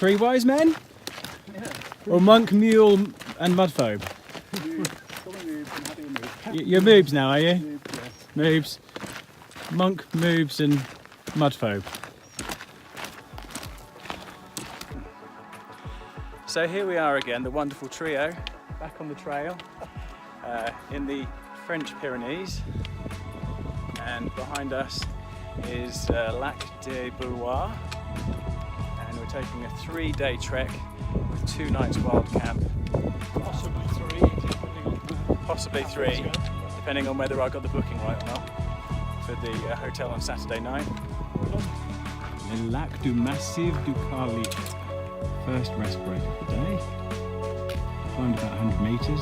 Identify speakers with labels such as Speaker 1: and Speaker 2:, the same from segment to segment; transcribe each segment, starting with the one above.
Speaker 1: Three wise men? Yeah. Or monk, mule and mudphobe? You're moobs now, are you?
Speaker 2: Moobs, yeah.
Speaker 1: Moobs. Monk, moobs and mudphobe. So here we are again, the wonderful trio, back on the trail in the French Pyrenees. And behind us is Lac de Bouillouses. And we're taking a 3-day trek with 2 nights wild camp.
Speaker 2: Possibly 3, depending on
Speaker 1: Possibly 3, depending on whether I got the booking right or not for the hotel on Saturday night. Le Lac du Massif du Carlit. First rest break of the day. Climbed about 100 metres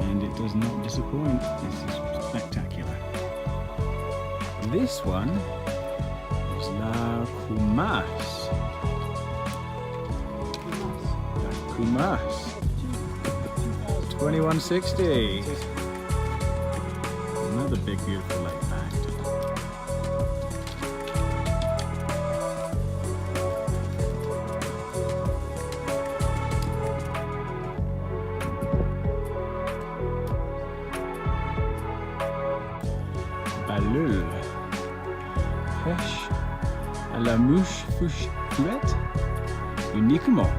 Speaker 1: and it does not disappoint. This is spectacular. This one is La Coumasse. La Coumasse. 2160. Another big beautiful lake fact. Bouillouses. Pêche à la mouche fouette uniquement.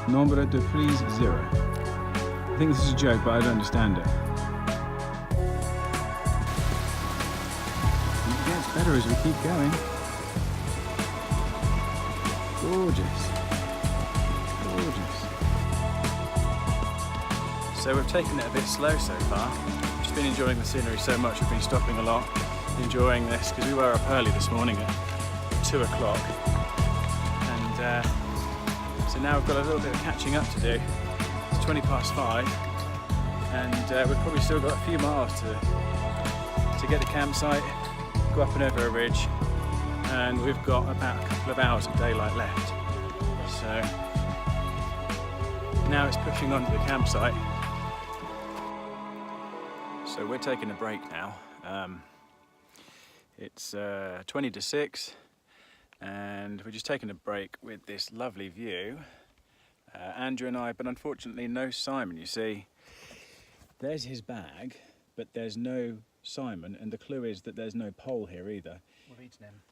Speaker 1: Nombre de prise 0. I think this is a joke, but I don't understand it. And it gets better as we keep going. Gorgeous. Gorgeous. So we've taken it a bit slow so far. Just been enjoying the scenery so much, we've been stopping a lot, enjoying this, because we were up early this morning at 2 o'clock. And so now we've got a little bit of catching up to do. It's 5:20 and we've probably still got a few miles to get the campsite, go up and over a ridge, and we've got about a couple of hours of daylight left. So now it's pushing on to the campsite. So we're taking a break now. It's 20 to 6 and we're just taking a break with this lovely view. Andrew and I, but unfortunately no Simon. You see, there's his bag, but there's no Simon, and the clue is that there's no pole here either.
Speaker 2: We've eaten him.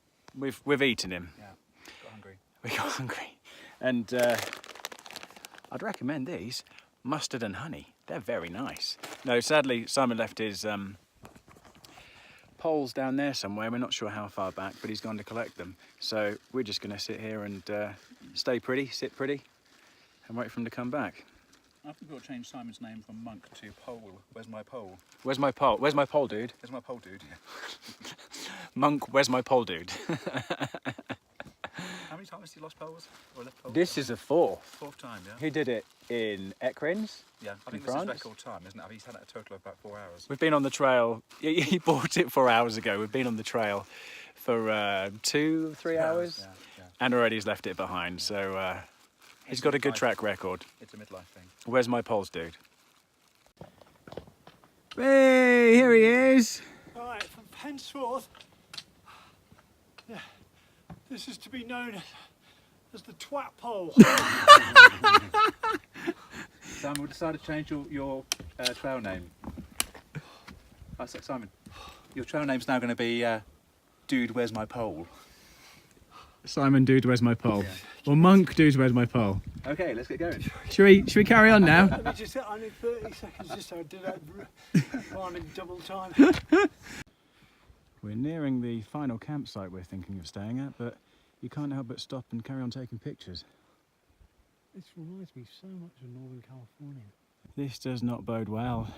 Speaker 1: We've eaten him.
Speaker 2: Yeah, got hungry.
Speaker 1: We got hungry. And I'd recommend these, mustard and honey. They're very nice. No, sadly Simon left his poles down there somewhere. We're not sure how far back, but he's gone to collect them. So we're just going to sit here and stay pretty, sit pretty, and wait for him to come back.
Speaker 2: I think we'll change Simon's name from Monk to Pole. Where's my pole?
Speaker 1: Where's my pole? Where's my pole, dude?
Speaker 2: Where's my pole, dude?
Speaker 1: Monk, where's my pole, dude?
Speaker 2: How many times has he lost poles? Or left poles?
Speaker 1: This is the 4th.
Speaker 2: 4th time, yeah?
Speaker 1: He did it in Ecrins.
Speaker 2: Yeah, I think this is record time, isn't it? He's had it a total of about 4 hours.
Speaker 1: We've been on the trail. He bought it 4 hours ago. We've been on the trail for 2-3 hours.
Speaker 2: Yeah, yeah.
Speaker 1: And already he's left it behind. So he's got a good track record.
Speaker 2: It's a midlife thing.
Speaker 1: Where's my poles, dude? Hey, here he is.
Speaker 3: Right, from henceforth, yeah, this is to be known as the twat pole.
Speaker 2: Simon, we decided to change your trail name. Oh, Simon, your trail name's now going to be Dude, Where's My Pole?
Speaker 1: Simon, dude, where's my pole? Yeah. Or Monk, dude, where's my pole?
Speaker 2: Okay, let's get going.
Speaker 1: Should we carry on now?
Speaker 3: Let me just, I need 30 seconds just so I do that running double time.
Speaker 1: We're nearing the final campsite we're thinking of staying at, but you can't help but stop and carry on taking pictures.
Speaker 3: This reminds me so much of Northern California.
Speaker 1: This does not bode well.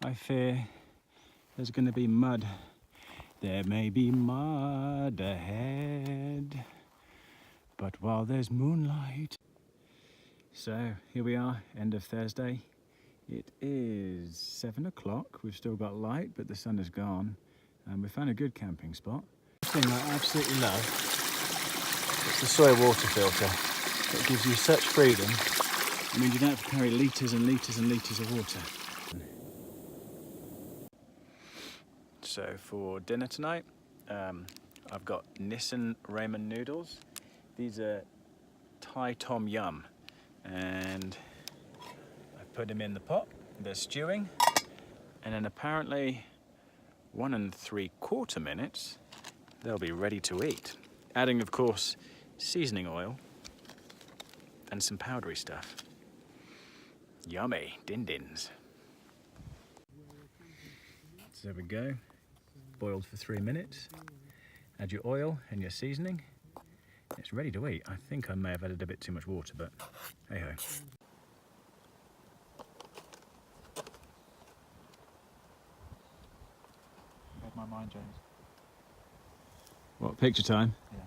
Speaker 1: I fear there's going to be mud. There may be mud ahead, but while there's moonlight. So here we are, end of Thursday. It is 7 o'clock. We've still got light, but the sun is gone. And we found a good camping spot. The thing I absolutely love, it's the soy water filter. It gives you such freedom. I mean, you don't have to carry litres and litres and litres of water. So for dinner tonight, I've got Nissen ramen noodles These are Thai tom yum, and I've put them in the pot. They're stewing, and then apparently 1 3/4 minutes they'll be ready to eat. Adding, of course, seasoning oil and some powdery stuff. Yummy, din-dins. So there we go, boiled for 3 minutes. Add your oil and your seasoning. It's ready to eat. I think I may have added a bit too much water, but hey ho.
Speaker 2: Read my mind, James.
Speaker 1: What, picture time?
Speaker 2: Yeah.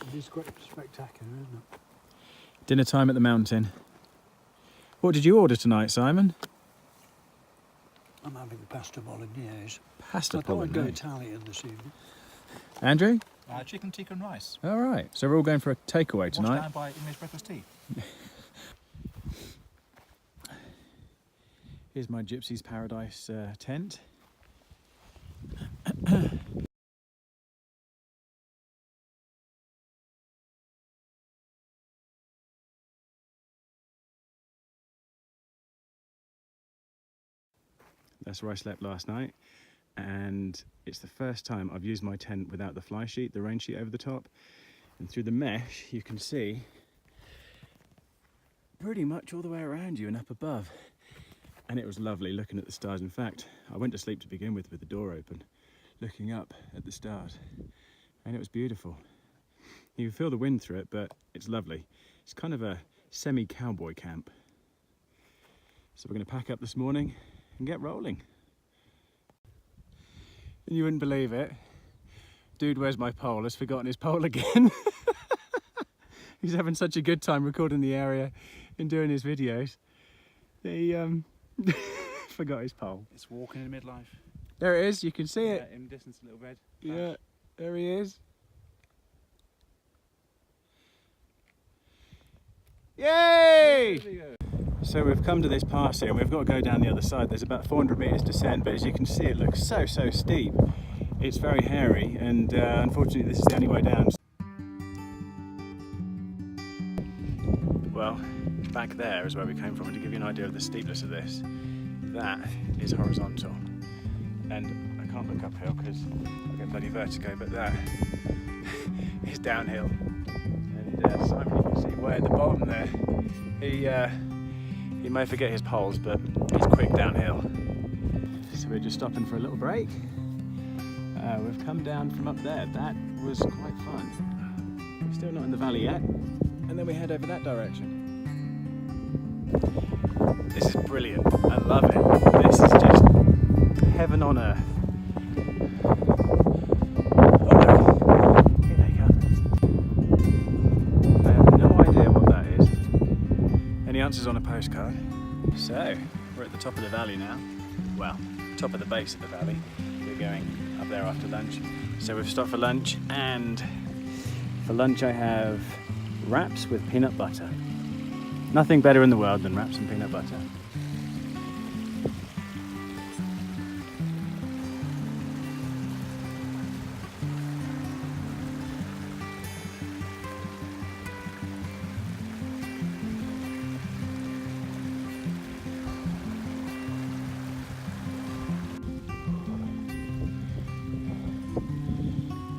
Speaker 3: It is quite spectacular, isn't it?
Speaker 1: Dinner time at the mountain. What did you order tonight, Simon?
Speaker 3: I'm having pasta bolognese.
Speaker 1: Pasta
Speaker 3: I thought I'd go
Speaker 1: bolognese.
Speaker 3: Italian this evening.
Speaker 1: Andrew?
Speaker 2: Chicken tikka and rice.
Speaker 1: All right. So we're all going for a takeaway
Speaker 2: Washed
Speaker 1: tonight.
Speaker 2: down by English breakfast tea.
Speaker 1: Here's my Gypsy's Paradise tent. That's where I slept last night, and it's the first time I've used my tent without the fly sheet, the rain sheet over the top, and through the mesh you can see pretty much all the way around you and up above. And it was lovely looking at the stars. In fact, I went to sleep to begin with the door open, looking up at the stars, and it was beautiful. You can feel the wind through it, but it's lovely. It's kind of a semi-cowboy camp. So we're going to pack up this morning and get rolling. And you wouldn't believe it, dude, where's my pole, has forgotten his pole again. He's having such a good time recording the area and doing his videos. He forgot his pole.
Speaker 2: It's walking in midlife.
Speaker 1: There it is, you can see it.
Speaker 2: In the distance, a little red.
Speaker 1: Yeah, there he is. Yay!
Speaker 2: There we go.
Speaker 1: So we've come to this pass here and we've got to go down the other side. There's about 400 metres descent, but as you can see it looks so steep. It's very hairy, and unfortunately this is the only way down. Well, back there is where we came from, and to give you an idea of the steepness of this, that is horizontal. And I can't look uphill because I get bloody vertigo, but that is downhill. And Simon, you can see way at the bottom there, he may forget his poles, but he's quick downhill. So we're just stopping for a little break. We've come down from up there. That was quite fun. We're still not in the valley yet, and then we head over that direction. This is brilliant. I love it. This is just heaven on earth. Oh, here they come. I have no idea what that is. Any answers on a postcard? So, we're at the top of the valley now. Well, top of the base of the valley. We're going up there after lunch. So we've stopped for lunch, and for lunch I have wraps with peanut butter. Nothing better in the world than wraps and peanut butter.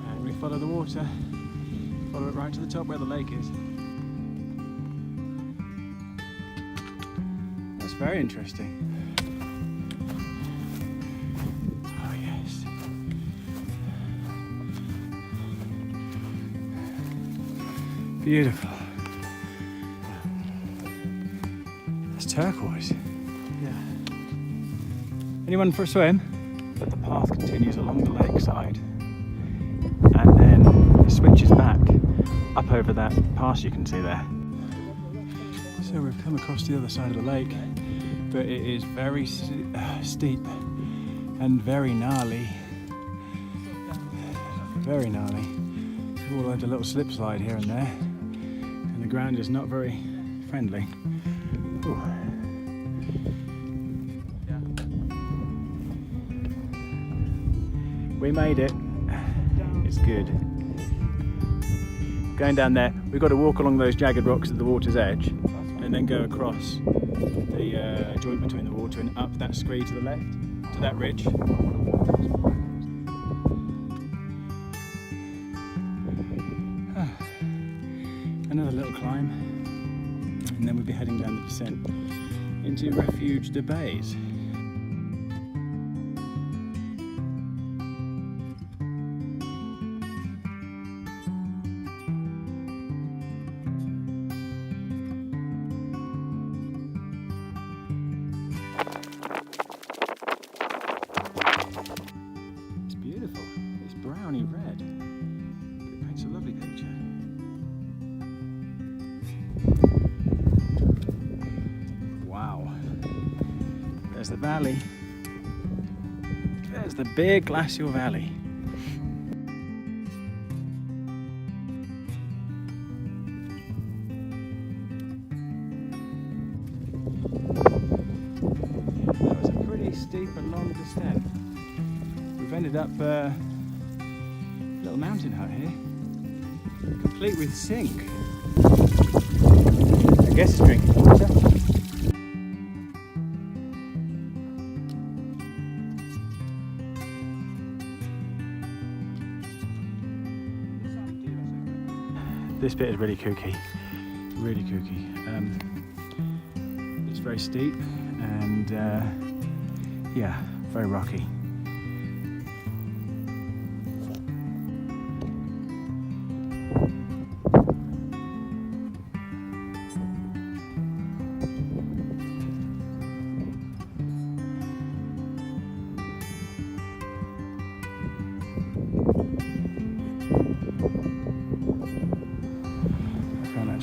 Speaker 1: And we follow the water, follow it right to the top where the lake is. That's very interesting. Oh yes. Beautiful. That's turquoise.
Speaker 3: Yeah.
Speaker 1: Anyone for a swim? But the path continues along the lakeside and then it switches back up over that pass you can see there. So we've come across the other side of the lake, but it is very steep and very gnarly. Very gnarly. We've all had a little slip slide here and there, and the ground is not very friendly. Ooh. We made it. It's good. going down there. We've got to walk along those jagged rocks at the water's edge and then go across the joint between the water and up that scree to the left, to that ridge. Another little climb, and then we'll be heading down the descent into Refuge de Beys. It's beautiful. It's browny red. It paints a lovely picture. Wow. There's the valley. There's the big glacial valley. That was a pretty steep and long descent. We've ended up a little mountain hut here, complete with sink. I guess it's drinking water. This bit is really kooky, really kooky. It's very steep and yeah, very rocky.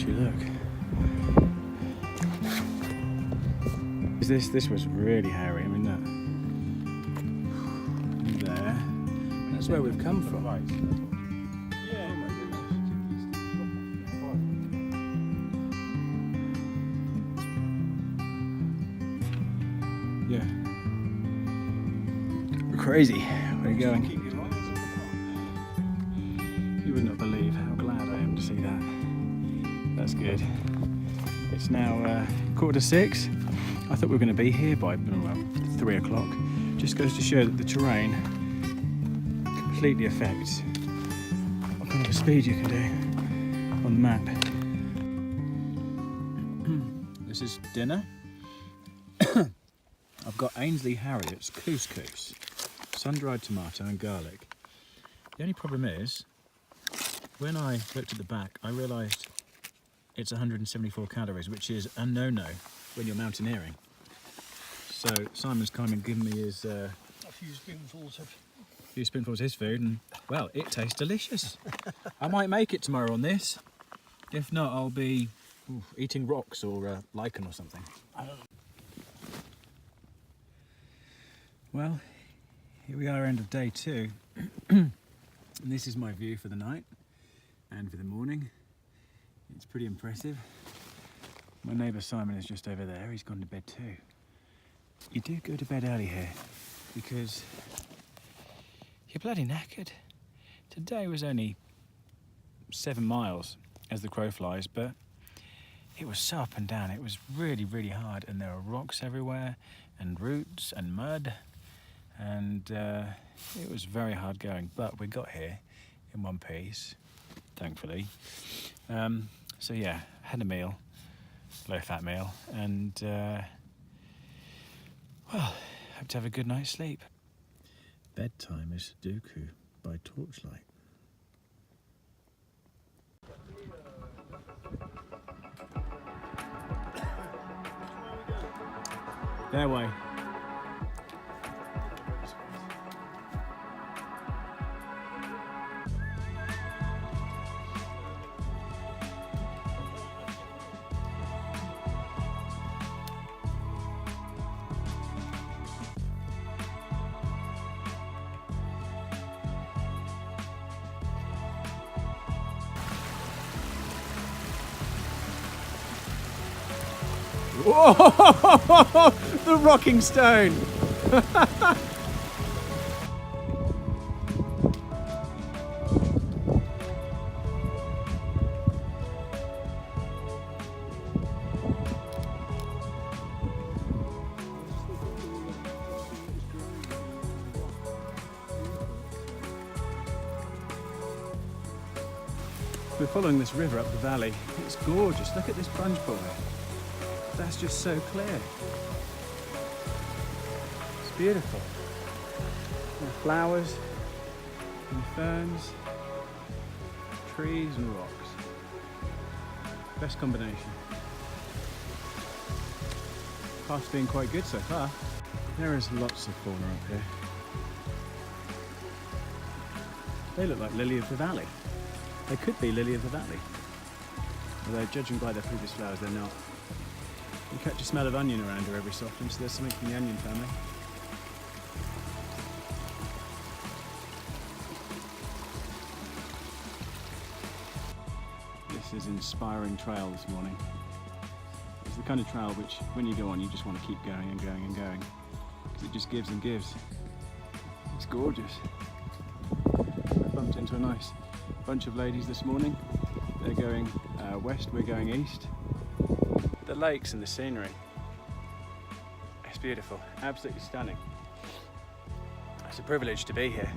Speaker 1: Look. This was really hairy. I mean that there. That's where we've come from. Yeah. Crazy. Where are you going? You would not believe how glad I am to see that. That's good. It's now 6:15. I thought we were going to be here by 3 o'clock. Just goes to show that the terrain completely affects what kind of a speed you can do on the map. This is dinner. I've got Ainsley Harriet's couscous, sun-dried tomato and garlic. The only problem is, when I looked at the back, I realised it's 174 calories, which is a no-no when you're mountaineering. So Simon's kind of given me his
Speaker 3: A few spoonfuls of
Speaker 1: his food, and well, it tastes delicious. I might make it tomorrow on this. If not, I'll be eating rocks or lichen or something. Well, here we are, end of day 2. And this is my view for the night and for the morning. It's pretty impressive. My neighbour Simon is just over there. He's gone to bed too. You do go to bed early here because you're bloody knackered. Today was only 7 miles as the crow flies, but it was so up and down. It was really, really hard, and there were rocks everywhere and roots and mud, and it was very hard going, but we got here in one piece, thankfully. So yeah, had a meal, low-fat meal, and well, hope to have a good night's sleep. Bedtime is Sudoku by torchlight. Their way. Whoa! The rocking stone! We're following this river up the valley. It's gorgeous. Look at this plunge pool here. That's just so clear. It's beautiful. There are flowers and ferns, trees and rocks. Best combination. Path's been quite good so far. There is lots of fauna up here. They look like lily of the valley. They could be lily of the valley. Although judging by their previous flowers, they're not. You catch a smell of onion around here every so often, so there's something from the onion family. This is an inspiring trail this morning. It's the kind of trail which, when you go on, you just want to keep going and going and going. Because it just gives and gives. It's gorgeous. I bumped into a nice bunch of ladies this morning. They're going west, we're going east. The lakes and the scenery. It's beautiful, absolutely stunning. It's a privilege to be here.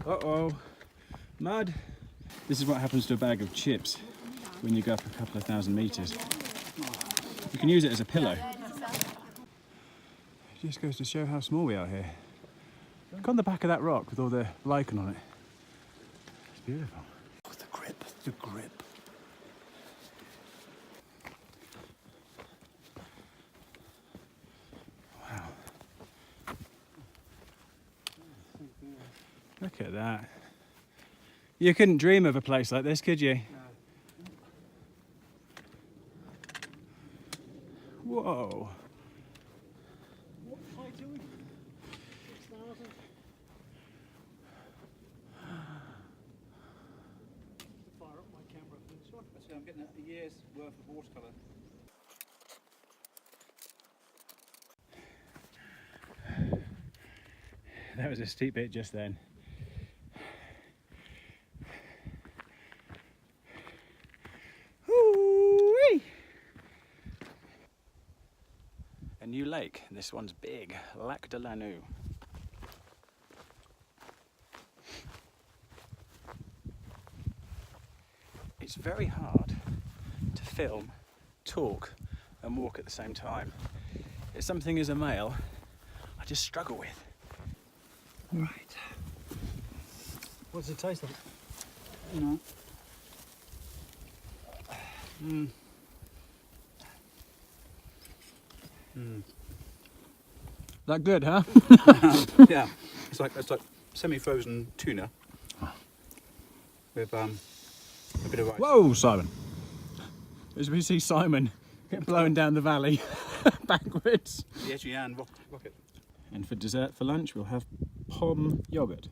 Speaker 1: Uh-oh, mud. This is what happens to a bag of chips when you go up a couple of thousand meters. You can use it as a pillow. It just goes to show how small we are here. Look on the back of that rock with all the lichen on it. It's beautiful.
Speaker 3: Oh, the grip, the grip.
Speaker 1: Wow. Look at that. You couldn't dream of a place like this, could you? Whoa.
Speaker 3: What am I doing? 6,000. Fire up my camera for this one.
Speaker 2: Actually, I'm getting a year's worth of watercolour.
Speaker 1: That was a steep bit just then. Hoo-wee! A new lake, and this one's big, Lac de Lannou. It's very hard to film, talk and walk at the same time. It's something as a male I just struggle with.
Speaker 3: Right. What does it taste like?
Speaker 2: No.
Speaker 1: That good, huh?
Speaker 2: Yeah, it's like semi-frozen tuna with a bit of rice.
Speaker 1: Whoa, Simon. As we see Simon get blown down the valley backwards.
Speaker 2: The Ejian rocket.
Speaker 1: And for dessert for lunch, we'll have pom yogurt.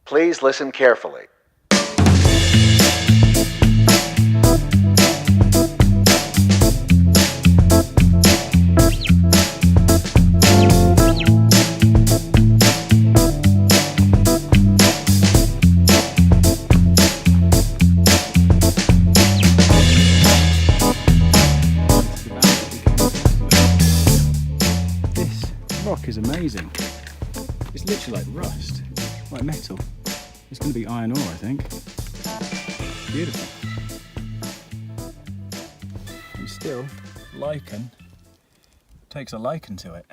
Speaker 4: Please listen carefully.
Speaker 1: This rock is amazing. It's literally like rust, like metal. It's going to be iron ore, I think. Beautiful. And still, lichen takes a liking to it.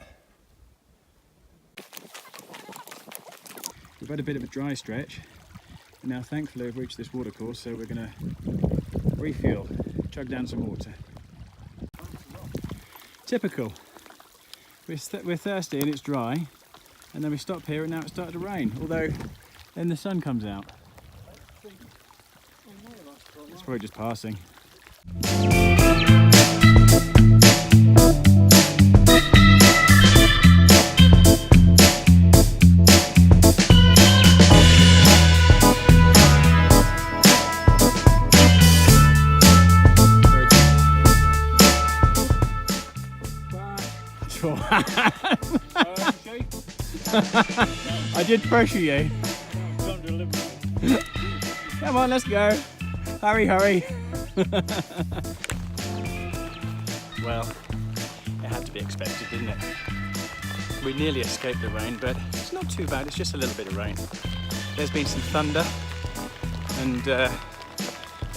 Speaker 1: We've had a bit of a dry stretch, and now thankfully we've reached this watercourse, so we're going to refuel, chug down some water. Typical. We're thirsty and it's dry, and then we stop here and now it's started to rain, although then the sun comes out. It's probably just passing. I did pressure you. Come on, let's go. Hurry, hurry. Well, it had to be expected, didn't it? We nearly escaped the rain, but it's not too bad. It's just a little bit of rain. There's been some thunder, and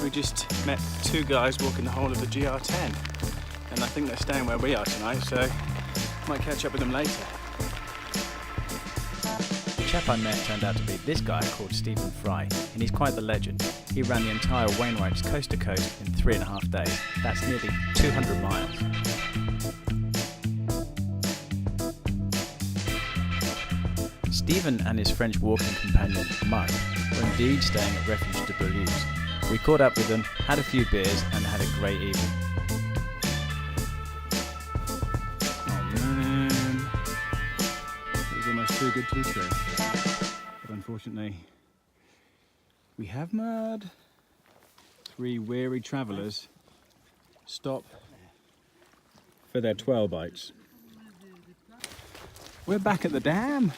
Speaker 1: we just met two guys walking the whole of the GR10. And I think they're staying where we are tonight, so might catch up with them later. The chap I met turned out to be this guy called Stephen Fry, and he's quite the legend. He ran the entire Wainwrights coast to coast in 3.5 days. That's nearly 200 miles. Stephen and his French walking companion, Mike, were indeed staying at Refuge de Bouillouses. We caught up with them, had a few beers, and had a great evening. Too good to be true. But unfortunately, we have mud. 3 weary travellers stop for their 12 bites. We're back at the dam.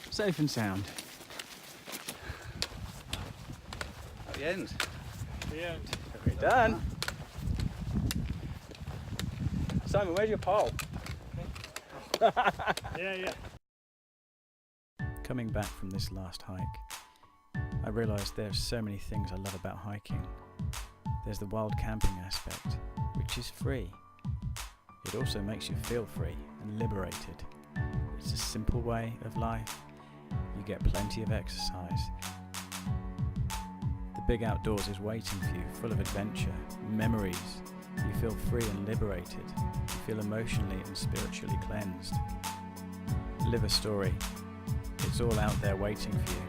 Speaker 1: Safe and sound.
Speaker 2: At the end.
Speaker 3: The end.
Speaker 1: We're done. Simon, where's your pole?
Speaker 3: Yeah.
Speaker 1: Coming back from this last hike, I realised there's so many things I love about hiking. There's the wild camping aspect, which is free. It also makes you feel free and liberated. It's a simple way of life. You get plenty of exercise. The big outdoors is waiting for you, full of adventure, memories. You feel free and liberated. You feel emotionally and spiritually cleansed. Live a story. It's all out there waiting for you.